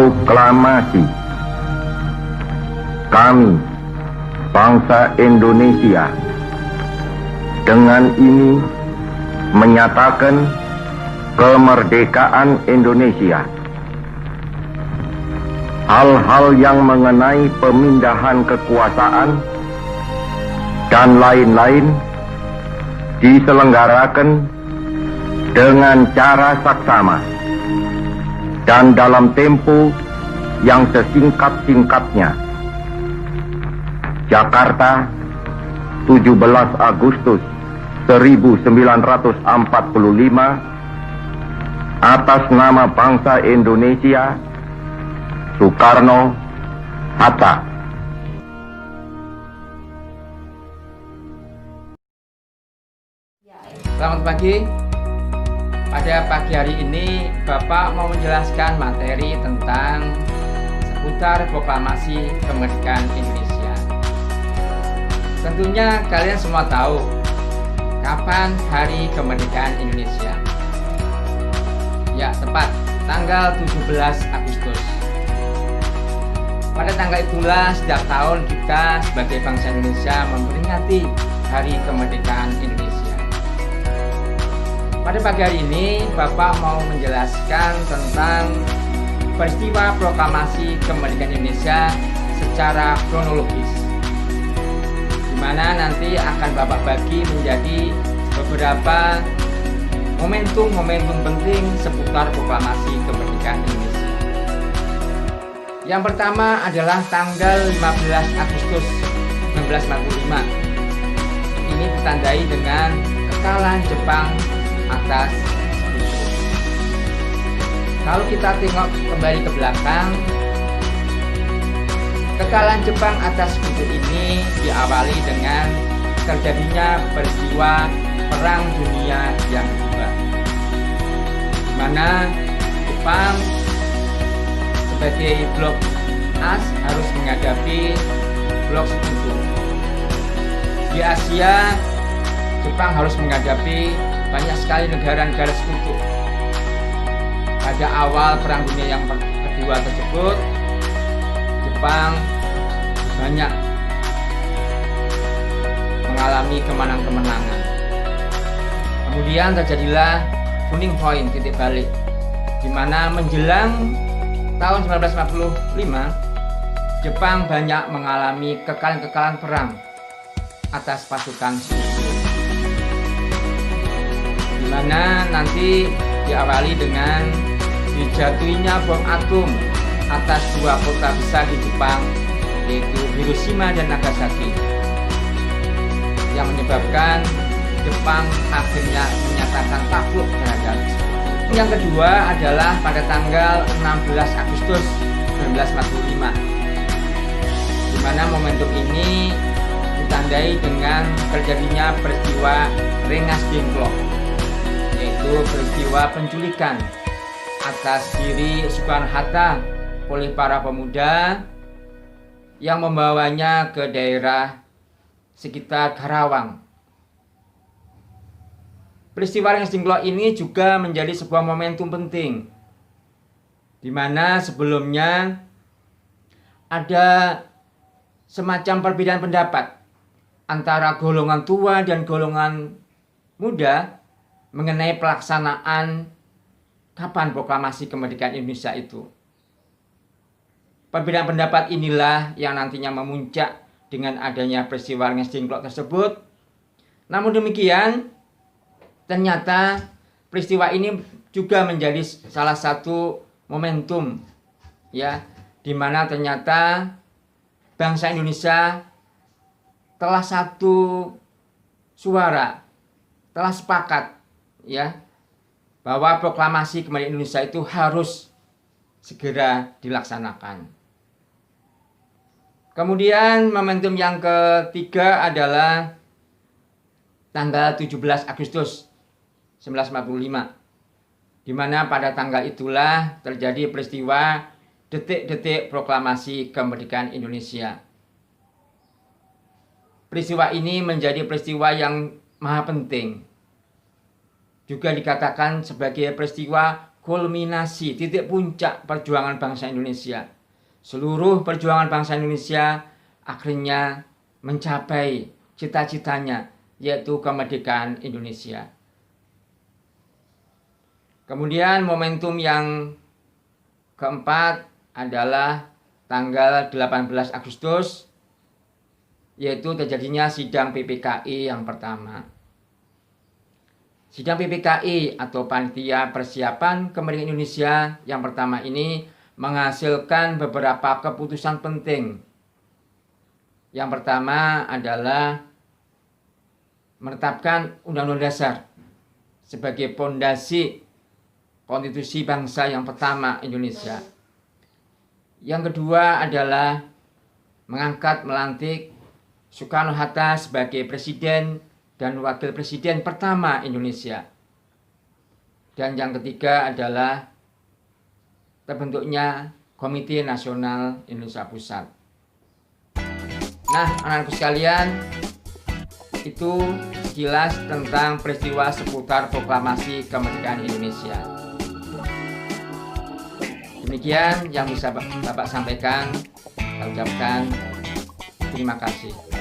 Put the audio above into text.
Proklamasi. Kami, bangsa Indonesia, dengan ini menyatakan kemerdekaan Indonesia. Hal-hal yang mengenai pemindahan kekuasaan dan lain-lain diselenggarakan dengan cara saksama dan dalam tempo yang sesingkat-singkatnya. Jakarta, 17 Agustus 1945, atas nama bangsa Indonesia, Soekarno Hatta. Selamat pagi. Pada pagi hari ini Bapak mau menjelaskan materi tentang seputar proklamasi kemerdekaan Indonesia. Tentunya kalian semua tahu kapan hari kemerdekaan Indonesia. Ya, tepat tanggal 17 Agustus. Pada tanggal itulah setiap tahun kita sebagai bangsa Indonesia memperingati hari kemerdekaan Indonesia. Pada pagi hari ini Bapak mau menjelaskan tentang peristiwa proklamasi kemerdekaan Indonesia secara kronologis, di mana nanti akan Bapak bagi menjadi beberapa momentum-momentum penting seputar proklamasi kemerdekaan Indonesia. Yang pertama adalah tanggal 15 Agustus 1945. Ini ditandai dengan kekalahan Jepang atas Sekutu. Kalau kita tengok kembali ke belakang, kekalahan Jepang atas Sekutu ini diawali dengan terjadinya peristiwa Perang Dunia yang kedua, di mana Jepang sebagai blok AS harus menghadapi blok Sekutu. Di Asia, Jepang harus menghadapi banyak sekali negara-negara Sekutu. Pada awal Perang Dunia yang kedua tersebut, Jepang banyak mengalami kemenangan-kemenangan. Kemudian terjadilah turning point, titik balik, di mana menjelang tahun 1945, Jepang banyak mengalami kekalahan-kekalahan perang atas pasukan Sekutu, di mana nanti diawali dengan dijatuhinya bom atom atas dua kota besar di Jepang, yaitu Hiroshima dan Nagasaki, yang menyebabkan Jepang akhirnya menyatakan takluk terhadap Sekutu. Yang kedua adalah pada tanggal 16 Agustus 1945, di mana momentum ini ditandai dengan terjadinya peristiwa Rengas Dengklok, yaitu peristiwa penculikan atas diri Soekarno-Hatta oleh para pemuda yang membawanya ke daerah sekitar Karawang. Peristiwa Rengas Dengklok ini juga menjadi sebuah momentum penting, di mana sebelumnya ada semacam perbedaan pendapat antara golongan tua dan golongan muda mengenai pelaksanaan kapan proklamasi kemerdekaan Indonesia itu. Perbedaan pendapat inilah yang nantinya memuncak dengan adanya peristiwa Rengas Dengklok tersebut. Namun demikian, ternyata peristiwa ini juga menjadi salah satu momentum, ya, di mana ternyata bangsa Indonesia telah satu suara, telah sepakat, ya, bahwa proklamasi kemerdekaan Indonesia itu harus segera dilaksanakan. Kemudian momentum yang ketiga adalah tanggal 17 Agustus 1945, di mana pada tanggal itulah terjadi peristiwa detik-detik proklamasi kemerdekaan Indonesia. Peristiwa ini menjadi peristiwa yang maha penting, juga dikatakan sebagai peristiwa kulminasi, titik puncak perjuangan bangsa Indonesia. Seluruh perjuangan bangsa Indonesia akhirnya mencapai cita-citanya, yaitu kemerdekaan Indonesia. Kemudian momentum yang keempat adalah tanggal 18 Agustus, yaitu terjadinya sidang PPKI yang pertama. Sidang PPKI atau Panitia Persiapan Kemerdekaan Indonesia yang pertama ini menghasilkan beberapa keputusan penting. Yang pertama adalah menetapkan Undang-Undang Dasar sebagai pondasi konstitusi bangsa yang pertama Indonesia. Yang kedua adalah melantik Soekarno-Hatta sebagai Presiden dan Wakil Presiden pertama Indonesia. Dan yang ketiga adalah terbentuknya Komite Nasional Indonesia Pusat. Nah, anak-anakku sekalian, itu sekilas tentang peristiwa seputar proklamasi kemerdekaan Indonesia. Demikian yang bisa Bapak sampaikan. Saya ucapkan terima kasih.